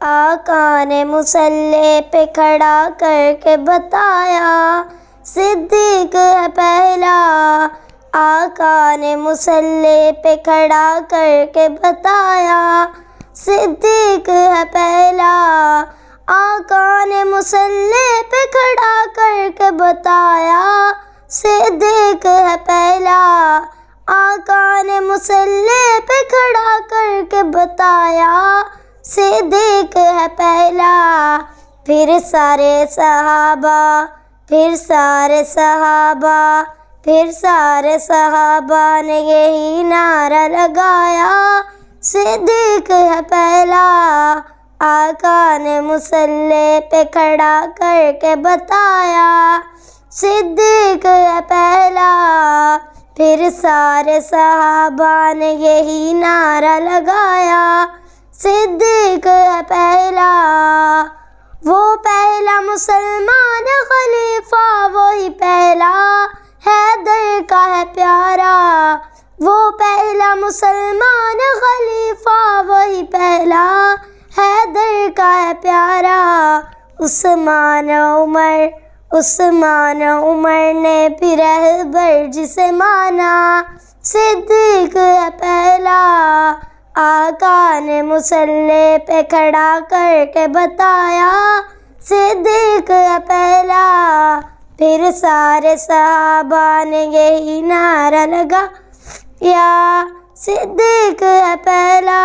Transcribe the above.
آقا نے مصلی پہ کھڑا کر کے بتایا، صدیق ہے پہلا۔ آقا نے مصلی پہ کھڑا کر کے بتایا، صدیق ہے پہلا۔ آقا نے مصلی پہ کھڑا کر کے بتایا، صدیق ہے پہلا۔ آقا نے مصلی پہ کھڑا کر کے بتایا، صدیق ہے پہلا۔ پھر سارے صحابہ نے یہی نعرہ لگایا، صدیق ہے پہلا۔ آقا نے مصلی پہ کھڑا کر کے بتایا، صدیق ہے پہلا۔ پھر سارے صحابہ نے یہی نعرہ لگایا، صدیق ہے پہلا۔ وہ پہلا مسلمان خلیفہ وہی پہلا، حیدر کا ہے پیارا۔ وہ پہلا مسلمان خلیفہ وہی پہلا، حیدر کا ہے پیارا۔ عثمان عمر نے بھی رہبر جسے مانا، صدیق ہے پہلا۔ آقا نے مصلی پہ کھڑا کر کے بتایا، صدیق ہے پہلا۔ پھر سارے صحابہ نے یہی نعرہ لگایا، صدیق ہے پہلا۔